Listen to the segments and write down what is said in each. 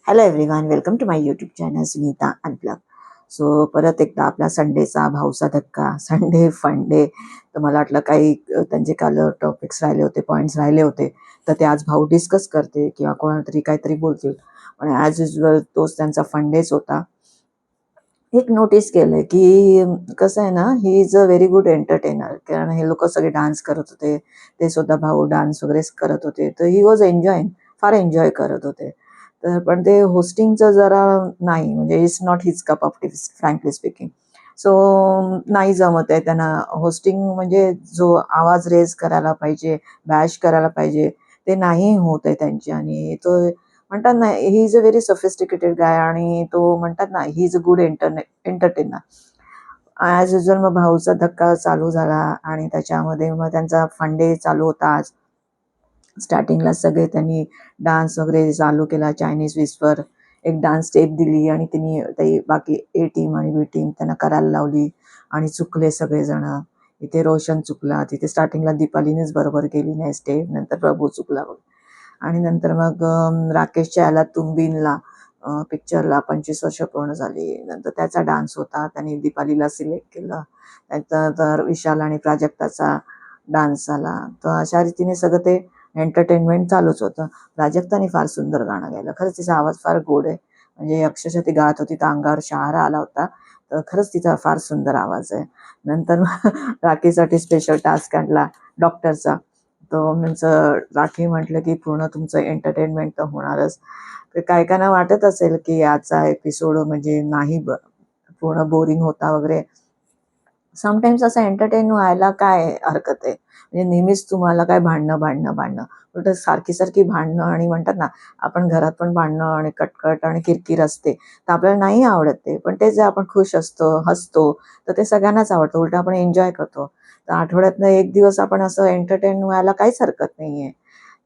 Hello everyone, welcome to my YouTube channel Sunita Unblog. So परत एकदा आपला संडेचा भाऊचा धक्का, संडे फंडे. तर मला वाटलं काही त्यांचे काल टॉपिक्स राहिले होते, पॉईंट्स राहिले होते, तर ते आज भाऊ डिस्कस करते किंवा कोणाला तरी काहीतरी बोलतील. पण ॲज युजल तोच त्यांचा फंडेच होता. एक नोटीस केलंय की कसं आहे ना, he is a very good entertainer. कारण हे लोक सगळे डान्स करत होते, ते सुद्धा भाऊ डान्स वगैरे करत होते, तर ही वॉज एन्जॉईंग, फार एन्जॉय करत होते. तर पण ते होस्टिंगचं जरा नाही, म्हणजे it's not his cup of T, frankly speaking. So नाही जमत आहे त्यांना होस्टिंग. म्हणजे जो आवाज रेज करायला पाहिजे, बॅश करायला पाहिजे, ते नाही होत आहे त्यांची. आणि तो म्हणतात ना, he is a very sophisticated guy, आणि तो म्हणतात ना, he is a good entertainer. As usual मग भाऊचा धक्का चालू झाला आणि त्याच्यामध्ये मग त्यांचा फंडे चालू होता. आज स्टार्टिंगला सगळे त्यांनी डान्स वगैरे चालू केला. चायनीज विस्पर एक डान्स स्टेप दिली आणि त्यांनी ते बाकी ए टीम आणि बी टीम त्यांना करायला लावली आणि चुकले सगळेजण. इथे रोशन चुकला, तिथे स्टार्टिंगला दीपालीनेच बरोबर केली नाही स्टेप, नंतर प्रभू चुकला. आणि नंतर मग राकेशच्या याला तुंबीनला पिक्चरला 25 वर्ष पूर्ण झाली, नंतर त्याचा डान्स होता, त्यांनी दीपालीला सिलेक्ट केलं. त्यानंतर विशाल आणि प्राजक्ताचा डान्स झाला. तर अशा रीतीने सगळं ते एंटरटेनमेंट चालूच होतं. प्राजक्ताने फार सुंदर गाणं गायलं, खरंच तिचा आवाज फार गोड आहे. म्हणजे अक्षरशः ती गात होती तर अंगावर शहारा आला होता. तर खरंच तिचा फार सुंदर आवाज आहे. नंतर राखीसाठी स्पेशल टास्क आणला डॉक्टरचा. तो म्हणजे राखी म्हटलं की पूर्ण तुमचं एंटरटेनमेंट तर होणारच. तर काही काहींना वाटत असेल की आजचा एपिसोड म्हणजे नाही पूर्ण बोरिंग होता वगैरे. समटाईम्स असं एंटरटेन व्हायला काय हरकत आहे. म्हणजे नेहमीच तुम्हाला काय भांडणं भांडणं भांडणं, कुठं सारखी सारखी भांडणं, आणि म्हणतात ना, आपण घरात पण भांडणं आणि कटकट आणि किरकिर असते, तर आपल्याला नाही आवडत ते. पण ते जे आपण खुश असतो, हसतो, तर ते सगळ्यांनाच आवडतं, उलट आपण एन्जॉय करतो. तर आठवड्यातनं एक दिवस आपण असं एंटरटेन व्हायला काहीच हरकत नाही आहे.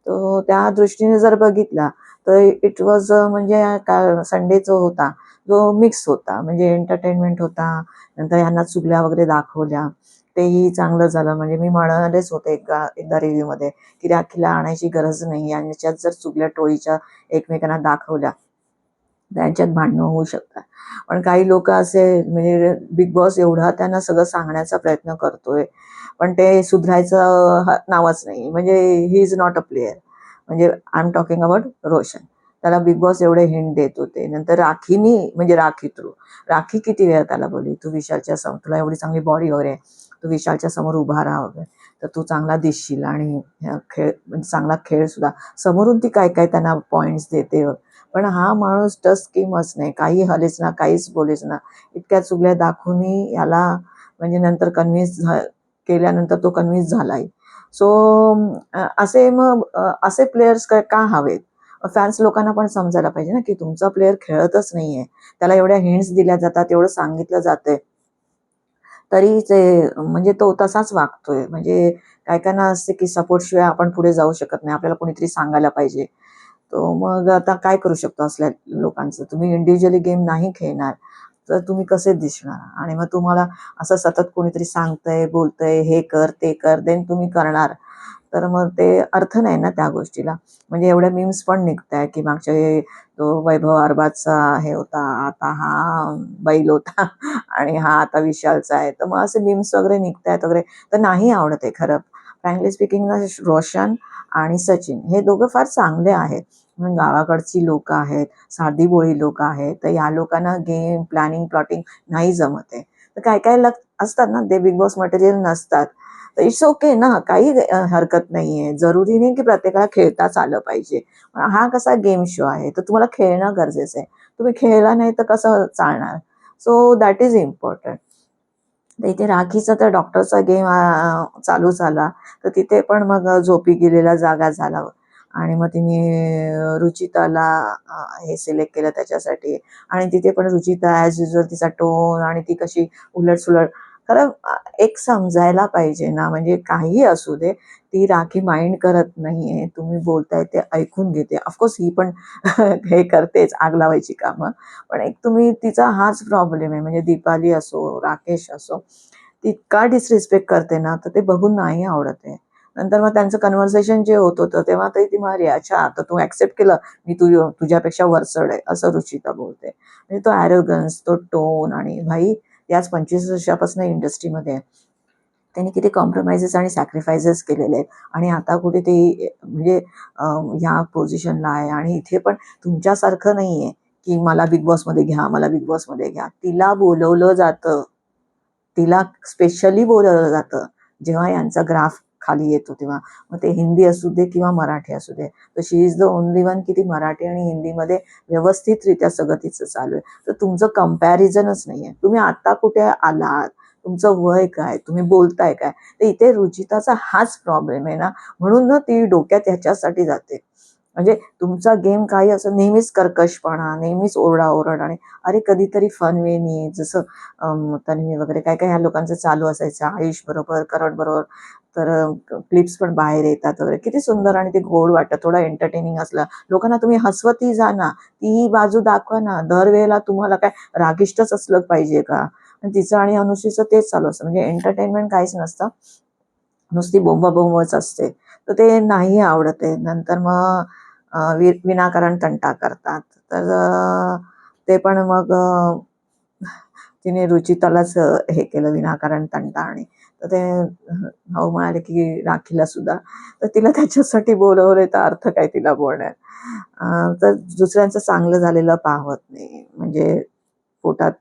तो त्या दृष्टीने जर बघितला तर इट वॉज म्हणजे का संडे जो होता, जो मिक्स होता, म्हणजे एंटरटेनमेंट होता. नंतर ह्यांना चुगल्या वगैरे दाखवल्या, तेही चांगलं झालं. म्हणजे मी म्हणालेच होते एकदा रिव्ह्यूमध्ये की राखीला आणायची गरज नाही, आणि याच्यात जर चुगल्या टोळीच्या एकमेकांना दाखवल्या त्यांच्यात भांडणं होऊ शकतात. पण काही लोक असे, म्हणजे बिग बॉस एवढा त्यांना सगळं सांगण्याचा प्रयत्न करतोय, पण ते सुधारायचं नावच नाही. म्हणजे he is not a player. म्हणजे I am talking about Roshan. त्याला बिग बॉस एवढे हिंट देत होते. नंतर राखीनी, म्हणजे राखी थ्रू, राखी किती वेळा त्याला बोलली, तू विशालच्या समोर, तुला एवढी चांगली बॉडी वगैरे, तू विशालच्या समोर उभा राहा वगैरे, तर तू चांगला दिसशील, आणि खेळ म्हणजे चांगला खेळ सुद्धा. समोरून ती काय काय त्यांना पॉईंट्स देते. पण हा माणूस टच स्कीमच नाही, काही हलेच ना, काहीच बोलेच ना. इतक्या चुगल्या दाखवूनही याला म्हणजे नंतर कन्व्हिन्स केल्यानंतर तो कन्व्हिन्स झालाय. सो असे मग असे प्लेयर्स का हवेत. फॅन्स लोकांना पण समजायला पाहिजे ना की तुमचा प्लेयर खेळतच नाहीये, त्याला एवढ्या हिंट्स दिल्या जातात, एवढं सांगितलं जातंय, तरी ते म्हणजे तो तसाच वागतोय. म्हणजे काय कायना असते की सपोर्ट शिवाय आपण पुढे जाऊ शकत नाही, आपल्याला कोणीतरी सांगायला पाहिजे. तो मग आता काय करू शकतो असल्या लोकांचं. तुम्ही इंडिव्हिज्युअली गेम नाही खेळणार तर तुम्ही कसे दिसणार. आणि मग तुम्हाला असं सतत कोणीतरी सांगतंय, बोलतंय, हे कर ते कर, देन तुम्ही करणार, तर मग ते अर्थ नाही ना त्या गोष्टीला. म्हणजे एवढ्या मीम्स पण निघताय की मागच्या वेळी तो वैभव अरबाजचा हे होता, आता हा बैल होता आणि हा आता विशालचा आहे. तर मग असे मीम्स वगैरे निघतायत वगैरे, तर नाही आवडत आहे खरं. फ्रँकली स्पीकिंग ना, रोशन आणि सचिन हे दोघं फार चांगले आहेत. म्हणून गावाकडची लोक आहेत, साधी बोळी लोक आहेत, तर या लोकांना गेम प्लॅनिंग प्लॉटिंग नाही जमत आहे. तर काय काय असतात ना, ते बिग बॉस मटेरियल नसतात, तर इट्स ओके ना, काही हरकत नाहीये. जरुरी नाही की प्रत्येकाला खेळताच आलं पाहिजे. पण हा कसा गेम शो आहे, तर तुम्हाला खेळणं गरजेचं आहे. तुम्ही खेळला नाही तर कसं चालणार. So that is important. तर इथे राखीचा तर डॉक्टरचा गेम चालू झाला, तर तिथे पण मग झोपी गेलेला जागा झाला, आणि मग तिने रुचिताला हे सिलेक्ट केलं त्याच्यासाठी. आणि तिथे पण रुचिता ॲज युजल तिचा टोन आणि ती कशी उलटसुलट. खरं एक समजायला पाहिजे ना, म्हणजे काही असू दे, ती राखी माइंड करत नाहीये, तुम्ही बोलताय ते ऐकून घेते. ऑफकोर्स ही पण हे करतेच आग लावायची कामं. पण एक तुम्ही, तिचा हाच प्रॉब्लेम आहे. म्हणजे दीपाली असो, राकेश असो, ती इतका डिसरिस्पेक्ट करते ना, तर ते बघून नाही आवडत आहे. नंतर मग त्यांचं कन्व्हर्सेशन जे होत होतं तेव्हा तरी ती म्हणाली, अच्छा आता तू ऍक्सेप्ट केलं, मी तुझ्यापेक्षा वरचढ आहे, असं रुचिता बोलते. म्हणजे तो ॲरोगन्स, तो टोन, आणि भाई याच 25 वर्षापासून इंडस्ट्रीमध्ये त्यांनी किती कॉम्प्रोमाइजेस आणि सॅक्रिफायसेस केलेले आहेत, आणि आता कुठे ते म्हणजे ह्या पोझिशनला आहे. आणि इथे पण तुमच्यासारखं नाही आहे की मला बिग बॉसमध्ये घ्या, मला बिग बॉसमध्ये घ्या. तिला बोलवलं जातं, तिला स्पेशली बोलवलं जातं जेव्हा यांचा ग्राफ खाली येतो तेव्हा. मग ते हिंदी असू दे किंवा मराठी असू दे, तर शी इज द ओनली वन की ती मराठी आणि हिंदीमध्ये व्यवस्थितरित्या सगळं तिचं चालू आहे. तर तुमचं कम्पॅरिझनच नाही आहे. तुम्ही आता कुठे आलात, तुमचं वय काय, तुम्ही बोलताय काय, तर इथे रुचिताचा हाच प्रॉब्लेम आहे ना. म्हणून ना ती डोक्यात ह्याच्यासाठी जाते. म्हणजे तुमचा गेम काही असं नेहमीच कर्कशपणा, नेहमीच ओरडाओरड, आणि अरे कधीतरी फन वेनी, जसं तन्वी वगैरे काय काय ह्या लोकांचं चालू असायचं, आयुष बरोबर, करण बरोबर. तर क्लिप्स पण बाहेर येतात वगैरे, किती सुंदर आणि ते गोड वाटतं. थोडं एंटरटेनिंग असलं लोकांना, तुम्ही हसवती जा ना, ती बाजू दाखवा ना. दरवेळेला तुम्हाला काय रागिष्टच असलं पाहिजे का? तिचं आणि अनुश्रीचं तेच चालू असतं, म्हणजे एंटरटेनमेंट काहीच नसतं, नुसती बोंबाबोंबच असते. तर ते नाही आवडत आहे. नंतर मग विनाकारण तंटा करतात. तर ते पण मग तिने रुचितालाच हे केलं विनाकारण तंटा. आणि तर ते भाऊ म्हणाले की राखीला सुद्धा, तर तिला त्याच्यासाठी बोलवले, तर अर्थ काय तिला बोलण्यात. तर दुसऱ्यांचं चांगलं झालेलं पाहत नाही, म्हणजे पोटात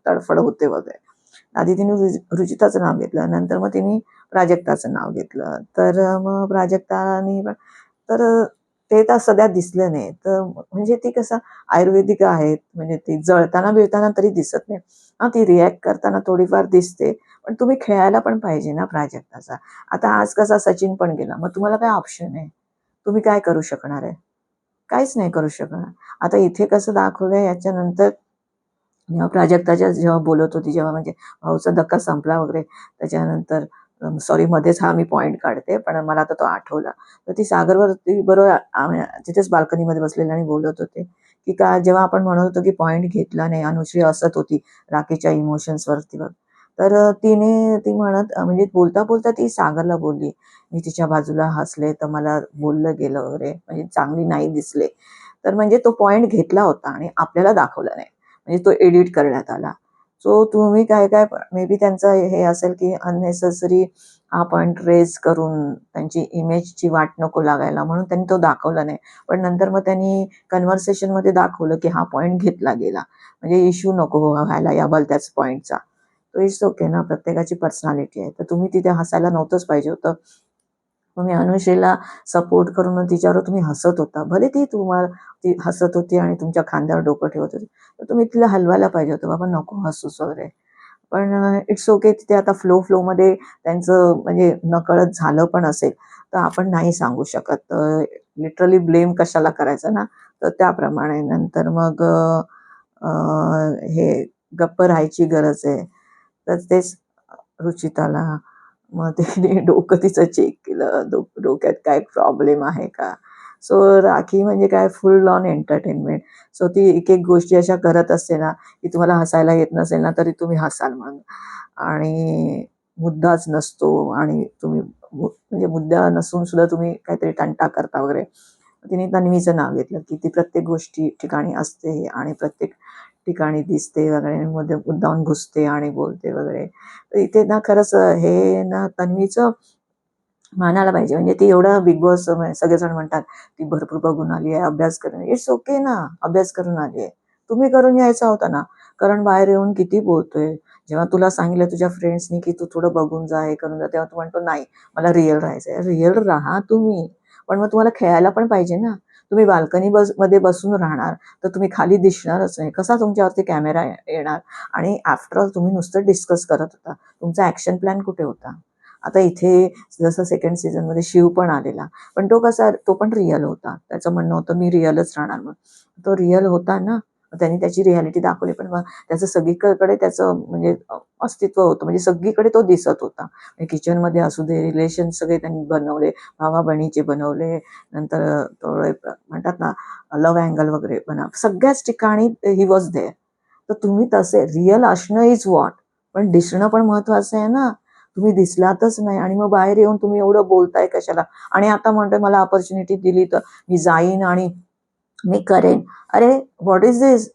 तडफड होते वगैरे. आधी तिने रुचिताचं नाव घेतलं, नंतर मग तिने प्राजक्ताचं नाव घेतलं. तर मग प्राजक्तानी तर ते तर सध्या दिसलं नाही. तर म्हणजे ती कसं आयुर्वेदिक आहेत, म्हणजे ती जळताना बिळताना तरी दिसत नाही. हां, ती रिॲक्ट करताना थोडीफार दिसते, पण तुम्ही खेळायला पण पाहिजे ना प्राजक्ताचा. आता आज कसा सचिन पण गेला, मग तुम्हाला काय ऑप्शन आहे? तुम्ही काय करू शकणार आहे? काहीच नाही करू शकणार. आता इथे कसं दाखवलंय याच्यानंतर, जेव्हा प्राजक्ताच्या जेव्हा बोलत होती, जेव्हा म्हणजे भाऊचा धक्का संपला वगैरे, त्याच्यानंतर सॉरी मध्येच हा मी पॉइंट काढते, पण मला आता तो आठवला. तर ती सागरवरती बरोबर तिथेच बाल्कनीमध्ये बसलेली आणि बोलत होते की का जेव्हा आपण म्हणत होतो की पॉइंट घेतला नाही, अनुश्री असत होती राखीच्या इमोशन्सवरती बघ. तर ती म्हणत म्हणजे बोलता बोलता ती सागरला बोलली, मी तिच्या बाजूला हसले तर मला बोललं गेलं वगैरे, म्हणजे चांगली नाही दिसले. तर म्हणजे तो पॉइंट घेतला होता आणि आपल्याला दाखवला नाही, म्हणजे तो एडिट करण्यात आला. सो तुम्ही काय काय मे बी त्यांचं हे असेल की अननेसेसरी हा पॉइंट रेज करून त्यांची इमेजची वाट नको लागायला, म्हणून त्यांनी तो दाखवला नाही. पण नंतर मग त्यांनी कन्व्हर्सेशनमध्ये दाखवलं की हा पॉइंट घेतला गेला, म्हणजे इश्यू नको व्हायला या भलत्याच पॉइंटचा. तो इट्स ओके ना, प्रत्येकाची पर्सनॅलिटी आहे. तर तुम्ही तिथे हसायला नव्हतंच पाहिजे होतं. तुम्ही अनुश्रीला सपोर्ट करून तिच्यावर तुम्ही हसत होता. भले ती हसत होती आणि तुमच्या खांद्यावर डोकं ठेवत होती, तर तुम्ही तिला हलवायला पाहिजे होतं, बाबा नको हसूस वगैरे. पण इट्स ओके, तिथे आता फ्लोमध्ये त्यांचं म्हणजे नकळत झालं पण असेल, तर आपण नाही सांगू शकत. लिटरली ब्लेम कशाला करायचं ना, तर त्याप्रमाणे. नंतर मग अ, हे गप्प राहायची गरज आहे. तर तेच रुचिताला, मग तिने डोकं तिचं चेक केलं, डोक्यात काय प्रॉब्लेम आहे का? सो राखी म्हणजे काय फुल ऑन एंटरटेनमेंट. सो ती एक एक गोष्टी अशा करत असते ना, की तुम्हाला हसायला येत नसेल ना, तरी तुम्ही हसाल म्हणून. आणि मुद्दाच नसतो, आणि तुम्ही म्हणजे मुद्दा नसून सुद्धा तुम्ही काहीतरी तंटा करता वगैरे. तिने तन्वीचं नाव घेतलं की ती प्रत्येक गोष्टी ठिकाणी असते आणि प्रत्येक ठिकाणी दिसते वगैरे, मध्ये मुद्दामून घुसते आणि बोलते वगैरे. तर इथे ना खरंच हे ना तन्वीचं मानायला पाहिजे. म्हणजे ती एवढं बिग बॉस सगळेजण म्हणतात ती भरपूर बघून आली आहे, अभ्यास करून. इट्स ओके ना, अभ्यास करून आली आहे. तुम्ही करून यायचा होता ना. कारण बाहेर येऊन किती बोलतोय. जेव्हा तुला सांगितलं तुझ्या फ्रेंड्सनी की तू थोडं बघून जा, हे करून जा, तेव्हा तू म्हणतो नाही, मला रिअल राहायचंय. रिअल राहा तुम्ही, पण मग तुम्हाला खेळायला पण पाहिजे ना. तुम्ही बाल्कनी मध्ये बसून राहणार, तर तुम्ही खाली दिसणारच नाही. कसा तुमच्यावरती कॅमेरा येणार? आणि आफ्टर ऑल तुम्ही नुसतं डिस्कस करत होता, तुमचा ऍक्शन प्लॅन कुठे होता? आता इथे जसं सेकंड सीझनमध्ये शिव पण आलेला, पण तो कसा, तो पण रिअल होता. त्याचं म्हणणं होतं मी रिअलच राहणार म्हणून. तो रिअल होता ना, त्यांनी त्याची रियालिटी दाखवली, पण मग त्याचं सगळीकडे त्याचं म्हणजे अस्तित्व होतं, म्हणजे सगळीकडे तो दिसत होता. म्हणजे किचनमध्ये असू दे, रिलेशन सगळे त्यांनी बनवले, भावा बहिणीचे बनवले, नंतर थोडे म्हणतात ना लव्ह अँगल वगैरे सगळ्याच ठिकाणी ही वॉज देअर. तर तुम्ही तसे रिअल असणं इज वॉट, पण दिसणं पण महत्वाचं आहे ना. तुम्ही दिसलातच नाही आणि मग बाहेर येऊन तुम्ही एवढं बोलताय कशाला? आणि आता म्हणतोय मला अपॉर्च्युनिटी दिली तर मी जाईन आणि मी करेन. अरे व्हॉट इज दिस?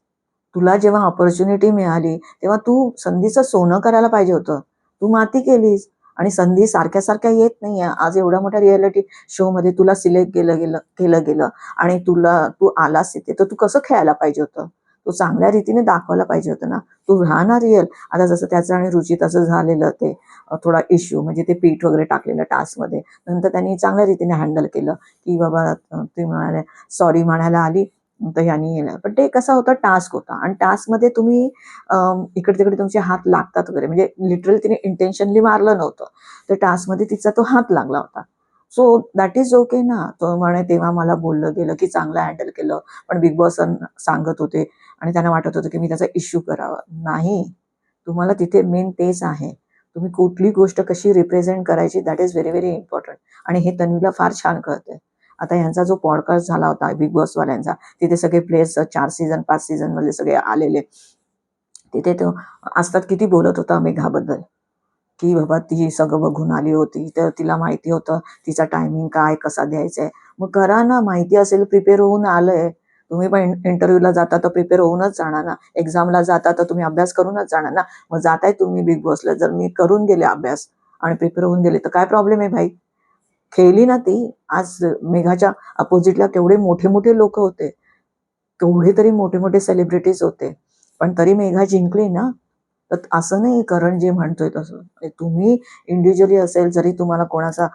तुला जेव्हा अपॉर्च्युनिटी मिळाली तेव्हा तू संधीचं सोनं करायला पाहिजे होतं. तू माती केलीस आणि संधी सारख्या सारख्या येत नाहीये. आज एवढ्या मोठ्या रिअलिटी शो मध्ये तुला सिलेक्ट केलं गेलं आणि तू आलास तिथे, तर तू कसं खेळायला पाहिजे होतं? तू चांगल्या रीतीने दाखवायला पाहिजे होतं ना. तू राहा ना रिअल. आता जसं त्याचं आणि रुचिताचं झालेलं ते थोडा इश्यू, म्हणजे ते पीठ वगैरे टाकलेलं टास्कमध्ये. नंतर त्यांनी चांगल्या रीतीने हँडल केलं, की बाबा ते म्हणाले सॉरी म्हणायला आली, तर ह्यांनी येणार. पण ते कसा होता, टास्क होता आणि टास्कमध्ये तुम्ही इकडे तिकडे तुमचे हात लागतात वगैरे, म्हणजे लिटरली तिने इंटेन्शनली मारलं नव्हतं. तर टास्कमध्ये तिचा तो हात लागला होता. सो दॅट इज ओके ना. तो म्हणे तेव्हा मला बोललं गेलं की चांगलं हँडल केलं, पण बिग बॉस सांगत होते आणि त्यांना वाटत होतं की मी त्याचा इश्यू करावा. नाही, तुम्हाला तिथे मेन तेच आहे. तुम्ही कुठली गोष्ट कशी रिप्रेझेंट करायची, that is very very important. आणि हे तन्वीला फार छान कळतंय. आता यांचा जो पॉडकास्ट झाला होता बिग बॉसवाल्यांचा, तिथे सगळे प्लेयर्स 4 सीझन 5 सीझन मधले सगळे आलेले, तिथे तो असतात किती बोलत होता मेघाबद्दल, की बाबा ती सगळं बघून आली होती, तर तिला माहिती होतं तिचा टायमिंग काय कसा द्यायचा आहे. मग करा ना, माहिती असेल, प्रिपेअर होऊन आलंय. तुम्ही पण इंटरव्ह्यूला जाता तर प्रिपेअर होऊनच जाणार ना. एक्झामला जाता तर तुम्ही अभ्यास करूनच जाणार ना. मग जाताय तुम्ही बिग बॉसला, जर मी करून गेले अभ्यास आणि प्रिपेअर होऊन गेले तर काय प्रॉब्लेम आहे भाई? खेळली ना ती. आज मेघाच्या अपोजिटला केवढे मोठे मोठे लोक होते, केवढे तरी मोठे मोठे सेलिब्रिटीज होते, पण तरी मेघा जिंकली ना. तर असं नाही करण जे म्हणतोय तसं. तुम्ही इंडिव्हिज्युअली असेल, जरी तुम्हाला कोणाचा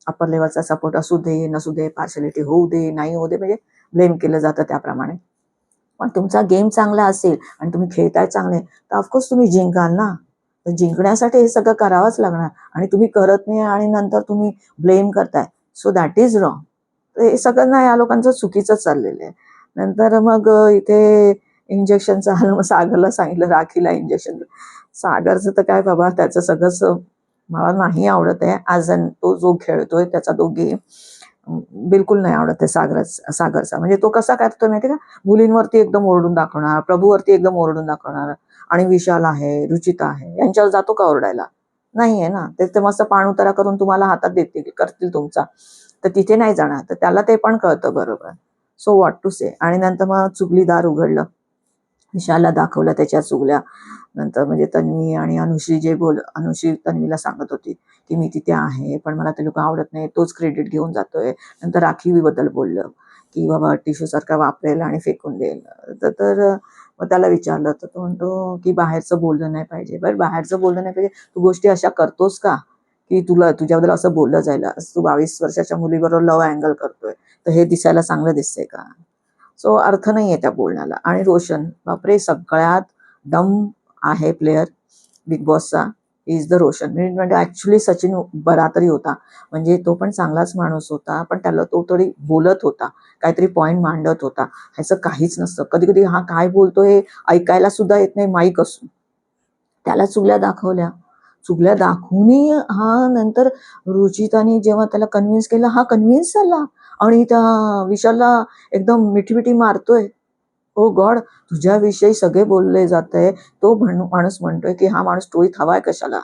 अप्पर लेवलचा सपोर्ट असू दे नसू दे, पार्शलिटी होऊ दे नाही होऊ दे, म्हणजे ब्लेम केलं जातं त्याप्रमाणे. पण तुमचा गेम चांगला असेल आणि तुम्ही खेळताय चांगले, तर ऑफकोर्स तुम्ही जिंकाल ना. तर जिंकण्यासाठी हे सगळं करावंच लागणार आणि तुम्ही करत नाही आणि नंतर तुम्ही ब्लेम करताय. So that is wrong. तर हे सगळं ना या लोकांचं चुकीचं चाललेलं आहे. नंतर मग इथे इंजेक्शनचं आलं, मग सागरला सांगितलं राखीला इंजेक्शन. सागरचं तर काय बाबा, त्याचं सगळंच मला नाही आवडत आहे. तो जो खेळतोय त्याचा तो गेम बिलकुल नाही आवडत आहे सागरचा. म्हणजे तो कसा करतोय माहिती का, मुलींवरती एकदम ओरडून दाखवणार, प्रभूवरती एकदम ओरडून दाखवणार, आणि विशाल आहे, रुचिता आहे, यांच्यावर जातो का ओरडायला? नाहीये ना. ते मस्त पाणउतारा करून तुम्हाला हातात देतील, करतील तुमचा, तर तिथे नाही जाणार. तर त्याला ते पण कळतं बरोबर. सो व्हॉट टू से. आणि नंतर मग चुगलीदार उघडलं, विशालला दाखवलं त्याच्या चुगल्या. नंतर म्हणजे तन्वी आणि अनुश्री तन्वीला सांगत होती की मी तिथे आहे, पण मला ते लोक आवडत नाही, तोच क्रेडिट घेऊन जातोय. नंतर राखी बद्दल बोललं की बाबा टिश्यू सारखा वापरेल आणि फेकून देईल. तर मग त्याला विचारलं तर तो म्हणतो की बाहेरचं बोललं नाही पाहिजे. बरं, बाहेरचं बोललं नाही पाहिजे, तू गोष्टी अशा करतोस का की तुझ्याबद्दल असं बोललं जाईल? तू 22 वर्षाच्या मुलीबरोबर लव्ह अँगल करतोय, तर हे दिसायला चांगलं दिसतंय का? सो अर्थ नाहीये त्या बोलण्याला. आणि रोशन, बापरे, सगळ्यात डम आहे प्लेयर बिग बॉसचा, इज द रोशन. म्हणजे ऍक्च्युली सचिन बरा तरी होता, म्हणजे तो पण चांगलाच माणूस होता, पण त्याला तो तरी बोलत होता, काहीतरी पॉइंट मांडत होता. ह्याचं काहीच नसतं. कधी कधी हा काय बोलतोय ऐकायला सुद्धा येत नाही माईक असून. त्याला चुगल्या दाखवल्या, चुगल्या दाखवूनही हा नंतर रुचिताने जेव्हा त्याला कन्व्हिन्स केलं, हा कन्व्हिन्स झाला आणि त्या विशालला एकदम मिठी मिठी मारतोय. ओ गॉड, तुझ्याविषयी सगळे बोलले जाते. तो माणूस म्हणतोय की हा माणूस टोळीत हवाय कशाला.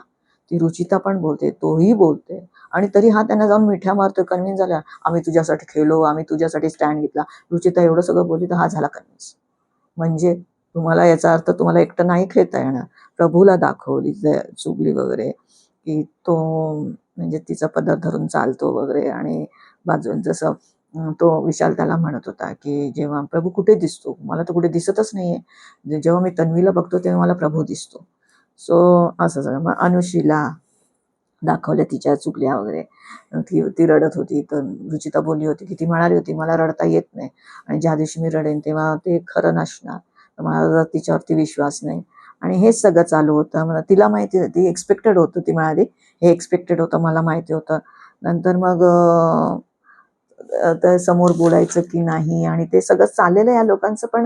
ती रुचिता पण बोलते, तोही बोलते, आणि तरी हा त्यांना जाऊन मिठ्या मारतोय. कन्व्हिन्स झाला, आम्ही तुझ्यासाठी खेळलो, आम्ही तुझ्यासाठी स्टँड घेतला. रुचिता एवढं सगळं बोलली तर हा झाला कन्व्हिन्स. म्हणजे तुम्हाला याचा अर्थ तुम्हाला एकटं नाही खेळता येणार. प्रभूला दाखवली चुगली वगैरे, की तो म्हणजे तिचा पदर धरून चालतो वगैरे, आणि बाजून जसं तो विशाल त्याला म्हणत होता की जेव्हा प्रभू कुठे दिसतो, मला तर कुठे दिसतच नाहीये, जेव्हा मी तन्वीला बघतो तेव्हा मला प्रभू दिसतो. सो असं सगळं. मग अनुशीला दाखवल्या तिच्या चुकल्या वगैरे. ती ती रडत होती, तर रुचिता बोलली होती की ती म्हणाली होती मला रडता येत नाही, आणि ज्या दिवशी मी रडेन तेव्हा ते खरं नसणार, तर मला तिच्यावरती विश्वास नाही. आणि हेच सगळं चालू होतं. मला तिला माहिती, ती एक्सपेक्टेड होतं, ती म्हणाली हे एक्सपेक्टेड होतं, मला माहिती होतं. नंतर मग तर समोर बोलायचं की नाही, आणि ते सगळं चाललेलं या लोकांचं. पण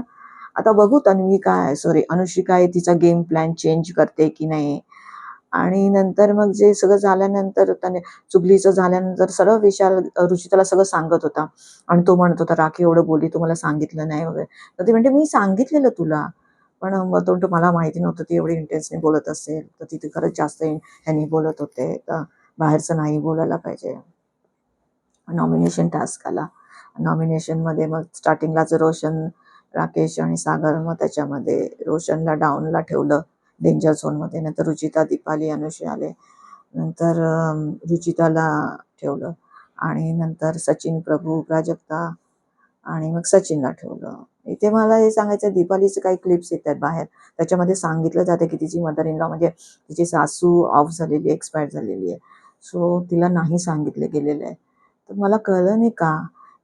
आता बघू तन्वी काय, सॉरी अनुश्री काय तिचा गेम प्लॅन चेंज करते की नाही. आणि नंतर मग जे सगळं झाल्यानंतर त्याने चुगलीचं झाल्यानंतर सरळ विशाल रुचिताला सगळं सांगत होता, आणि तो म्हणत होता राखी एवढं बोलली, तुम्हाला सांगितलं नाही वगैरे. तर ती म्हणते मी सांगितलेलं तुला, पण तो मला माहिती नव्हतं ती एवढी इंटेन्सली बोलत असेल, तर तिथे खरंच जास्त ह्यांनी बोलत होते, तर बाहेरचं नाही बोलायला पाहिजे. नॉमिनेशन टास्क आला. नॉमिनेशनमध्ये मग स्टार्टिंगलाच रोशन, राकेश आणि सागर, मग त्याच्यामध्ये रोशनला डाऊनला ठेवलं डेंजर झोनमध्ये, नंतर रुचिता, दीपाली, अनुश्री आले, नंतर रुचिताला ठेवलं आणि नंतर सचिन, प्रभू, प्राजक्ता आणि मग सचिनला ठेवलं. इथे मला हे सांगायचं आहे, दीपालीचे काही क्लिप्स येत आहेत बाहेर, त्याच्यामध्ये सांगितलं जातं की तिची मदर इन लॉ म्हणजे तिची सासू ऑफ झालेली, एक्सपायर झालेली आहे. सो तिला नाही सांगितले गेलेलं आहे. तर मला कळलं नाही का,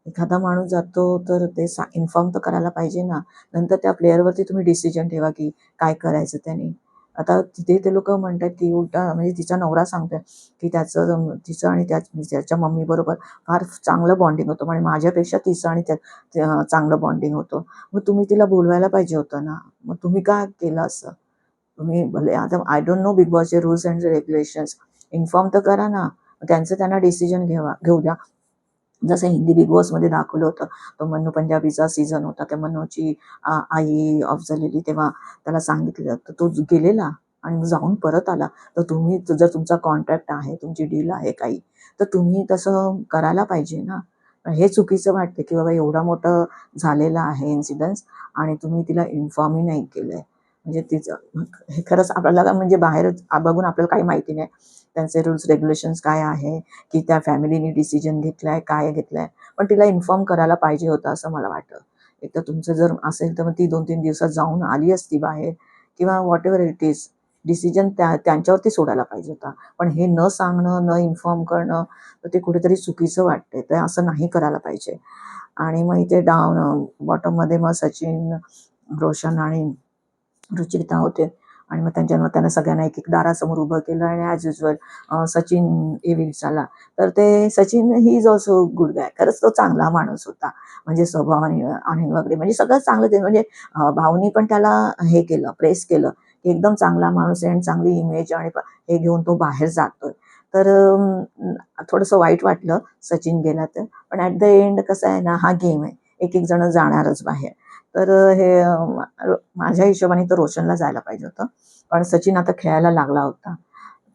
एखादा माणूस जातो तर ते इन्फॉर्म तर करायला पाहिजे ना. नंतर त्या प्लेअरवरती तुम्ही डिसिजन ठेवा की काय करायचं त्याने. आता तिथे ते लोक म्हणतात की उलटा म्हणजे तिचा नवरा सांगतोय की तिचं आणि म्हणजे त्याच्या मम्मी बरोबर फार चांगलं बॉन्डिंग होतं, म्हणजे माझ्यापेक्षा तिचं आणि चांगलं बॉन्डिंग होतं. मग तुम्ही तिला बोलवायला पाहिजे होतं ना. मग तुम्ही का केलं असं? तुम्ही भले आता आय डोंट नो बिग बॉसचे रूल्स अँड रेग्युलेशन्स, इन्फॉर्म तर करा ना. त्यांचं त्यांना डिसिजन घेऊ द्या. जसं हिंदी बिग बॉसमध्ये दाखवलं होतं, तो मन्नू पंजाबीचा सीझन होता. त्या मन्नूची आई ऑफ झालेली, तेव्हा त्याला सांगितलं तर तो गेलेला आणि जाऊन परत आला. तर तुम्ही जर तुमचा कॉन्ट्रॅक्ट आहे, तुमची डील आहे काही, तर तुम्ही तसं करायला पाहिजे ना. पण हे चुकीचं वाटते की बाबा एवढा मोठं झालेला आहे इन्सिडन्स आणि तुम्ही तिला इन्फॉर्मही नाही केलंय. म्हणजे तिचं हे खरंच आपल्याला म्हणजे बाहेर बघून आपल्याला काही माहिती नाही त्यांचे रूल्स रेग्युलेशन्स काय आहे, की त्या फॅमिलीने डिसिजन घेतलाय, काय घेतलाय. पण तिला इन्फॉर्म करायला पाहिजे होतं असं मला वाटतं. एक तर तुमचं जर असेल तर मग ती 2-3 दिवसात जाऊन आली असती बाहेर किंवा what ever it is, decision त्यांच्यावरती सोडायला पाहिजे होता. पण हे न सांगणं, न इन्फॉर्म करणं, तर ते कुठेतरी चुकीचं वाटतंय. तर असं नाही करायला पाहिजे. आणि मग इथे बॉटममध्ये मग सचिन, रोशन आणि रुचिरता होते आणि मग त्यांना सगळ्यांना एक दारासमोर उभं केलं आणि ॲज युजल सचिन एव्हिल्स आला. तर ते Sachin he is also good guy. खरंच तो चांगला माणूस होता. म्हणजे स्वभावाने आणि वगैरे म्हणजे सगळं चांगलं ते म्हणजे भाऊनी पण त्याला हे केलं, प्रेस केलं की एकदम चांगला माणूस आहे आणि चांगली इमेज आणि हे घेऊन तो बाहेर जातोय. तर थोडंसं वाईट वाटलं सचिन गेला तर. पण ॲट द एंड कसं आहे ना, हा गेम आहे. एक जण जाणारच बाहेर. तर माझ्या हिशोबाने तर रोशनला जायला पाहिजे होतं. पण सचिन आता खेळायला लागला होता.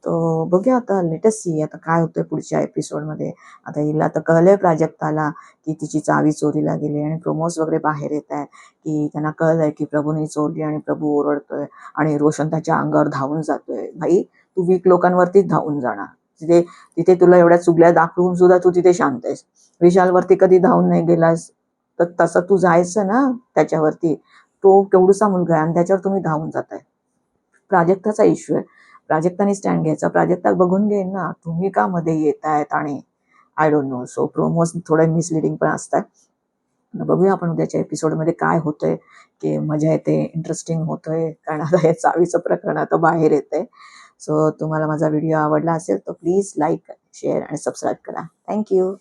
तो बघूया आता लेटेस्ट सी आता काय होतंय पुढच्या एपिसोडमध्ये. आता हिला तर कळलंय प्राजक्ताला की तिची चावी चोरीला गेली आणि प्रोमोज वगैरे बाहेर येत आहे की त्यांना कळलंय की प्रभूने चोरली आणि प्रभू ओरडतोय आणि रोशन त्याच्या अंगावर धावून जातोय. भाई तू वीक लोकांवरतीच धावून जाणार. तिथे तिथे तुला एवढ्या चुगल्या दाखवून सुद्धा तू तिथे शांत आहेस. विशालवरती कधी धावून नाही गेलास, तर तसं तू जायचं ना त्याच्यावरती. तो केवढूसा मुलगा आहे आणि त्याच्यावर तुम्ही धावून जाताय. प्राजक्ताचा इश्यू आहे. प्राजक्ताने स्टँड घ्यायचा. प्राजक्ता बघून घेईन ना, तुम्ही का मध्ये येतायत आणि I don't no. So promos थोडं मिसलिडिंग पण असतात. बघूया आपण उद्याच्या एपिसोडमध्ये काय होतंय, की मजा येते, इंटरेस्टिंग होतंय. कारण आता हे चावीचं प्रकरण आता बाहेर येतंय. सो तुम्हाला माझा व्हिडिओ आवडला असेल तर प्लीज लाईक, शेअर आणि सबस्क्राईब करा. Thank you.